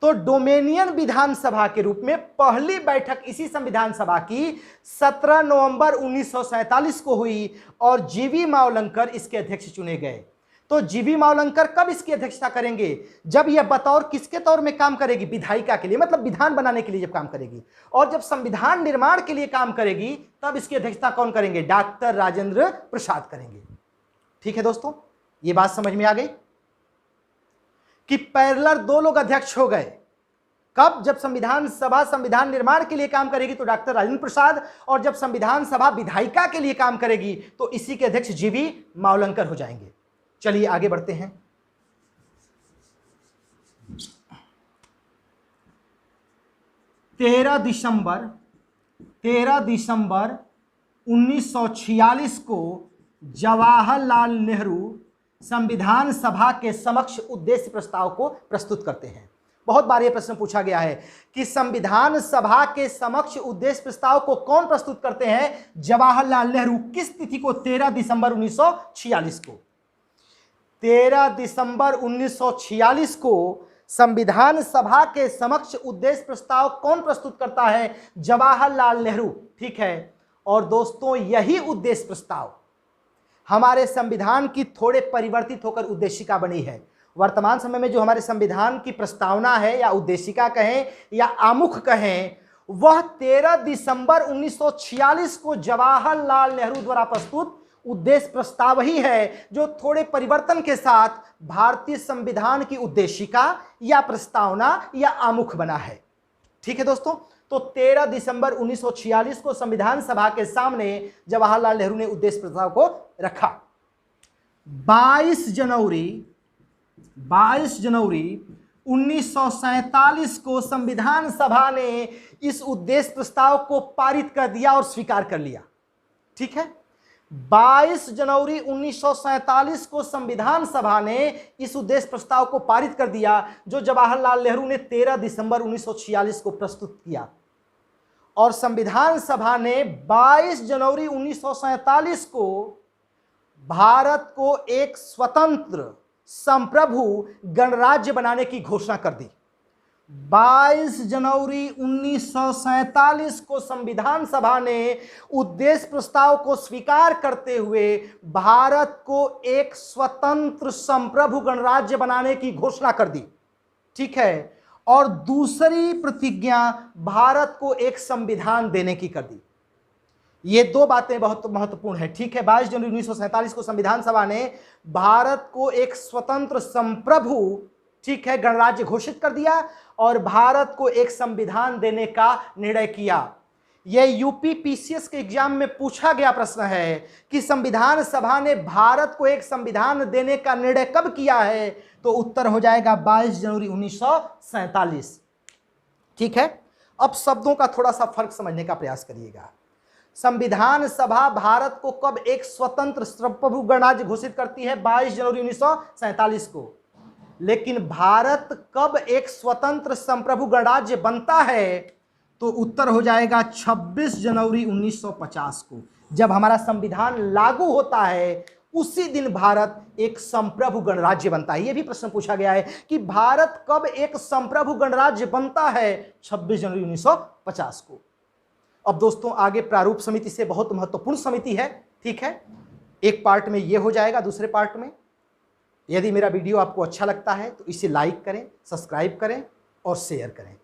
तो डोमेनियन विधानसभा के रूप में पहली बैठक इसी संविधान सभा की 17 नवंबर 1947 को हुई, और जीवी मावलंकर इसके अध्यक्ष चुने गए। तो जीवी मावलंकर कब इसकी अध्यक्षता करेंगे? जब यह बतौर किसके तौर में काम करेगी? विधायिका के लिए, मतलब विधान बनाने के लिए जब काम करेगी। और जब संविधान निर्माण के लिए काम करेगी तब इसकी अध्यक्षता कौन करेंगे? डॉक्टर राजेंद्र प्रसाद करेंगे। ठीक है दोस्तों, ये बात समझ में आ गई कि पैरेलल दो लोग अध्यक्ष हो गए। कब? जब संविधान सभा संविधान निर्माण के लिए काम करेगी तो डॉक्टर राजेंद्र प्रसाद, और जब संविधान सभा विधायिका के लिए काम करेगी तो इसी के अध्यक्ष जीवी मावलंकर हो जाएंगे। चलिए आगे बढ़ते हैं। 13 दिसंबर 1946 को जवाहरलाल नेहरू संविधान सभा के समक्ष उद्देश्य प्रस्ताव को प्रस्तुत करते हैं। बहुत बार यह प्रश्न पूछा गया है कि संविधान सभा के समक्ष उद्देश्य प्रस्ताव को कौन प्रस्तुत करते हैं? जवाहरलाल नेहरू। किस तिथि को? 13 दिसंबर 1946 को। 13 दिसंबर 1946 को संविधान सभा के समक्ष उद्देश्य प्रस्ताव कौन प्रस्तुत करता है? जवाहरलाल नेहरू। ठीक है, और दोस्तों यही उद्देश्य प्रस्ताव हमारे संविधान की थोड़े परिवर्तित होकर उद्देशिका बनी है। वर्तमान समय में जो हमारे संविधान की प्रस्तावना है, या उद्देशिका कहें या आमुख कहें, वह 13 दिसंबर 1946 को जवाहरलाल नेहरू द्वारा प्रस्तुत उद्देश्य प्रस्ताव ही है, जो थोड़े परिवर्तन के साथ भारतीय संविधान की उद्देशिका या प्रस्तावना या आमुख बना है। ठीक है दोस्तों, तो 13 दिसंबर 1946 को संविधान सभा के सामने जवाहरलाल नेहरू ने उद्देश्य प्रस्ताव को रखा। 22 जनवरी 1947 को संविधान सभा ने इस उद्देश्य प्रस्ताव को पारित कर दिया और स्वीकार कर लिया। ठीक है, 22 जनवरी 1947 को संविधान सभा ने इस उद्देश्य प्रस्ताव को पारित कर दिया, जो जवाहरलाल नेहरू ने 13 दिसंबर 1946 को प्रस्तुत किया। और संविधान सभा ने 22 जनवरी 1947 को भारत को एक स्वतंत्र संप्रभु गणराज्य बनाने की घोषणा कर दी। 22 जनवरी 1947 को संविधान सभा ने उद्देश्य प्रस्ताव को स्वीकार करते हुए भारत को एक स्वतंत्र संप्रभु गणराज्य बनाने की घोषणा कर दी। ठीक है, और दूसरी प्रतिज्ञा भारत को एक संविधान देने की कर दी। ये दो बातें बहुत महत्वपूर्ण है। ठीक है, 22 जनवरी 1947 को संविधान सभा ने भारत को एक स्वतंत्र संप्रभु, ठीक है, गणराज्य घोषित कर दिया, और भारत को एक संविधान देने का निर्णय किया। यह यूपी पीसीएस के एग्जाम में पूछा गया प्रश्न है कि संविधान सभा ने भारत को एक संविधान देने का निर्णय कब किया है? तो उत्तर हो जाएगा 22 जनवरी 1947। ठीक है, अब शब्दों का थोड़ा सा फर्क समझने का प्रयास करिएगा। संविधान सभा भारत को कब एक स्वतंत्र संप्रभु गणराज्य घोषित करती है? 22 जनवरी 1947 को। लेकिन भारत कब एक स्वतंत्र संप्रभु गणराज्य बनता है? तो उत्तर हो जाएगा 26 जनवरी 1950 को। जब हमारा संविधान लागू होता है उसी दिन भारत एक संप्रभु गणराज्य बनता है। यह भी प्रश्न पूछा गया है कि भारत कब एक संप्रभु गणराज्य बनता है? 26 जनवरी 1950 को। अब दोस्तों आगे प्रारूप समिति से बहुत महत्वपूर्ण समिति है, ठीक है। एक पार्ट में यह हो जाएगा, दूसरे पार्ट में यदि मेरा वीडियो आपको अच्छा लगता है तो इसे लाइक करें, सब्सक्राइब करें और शेयर करें।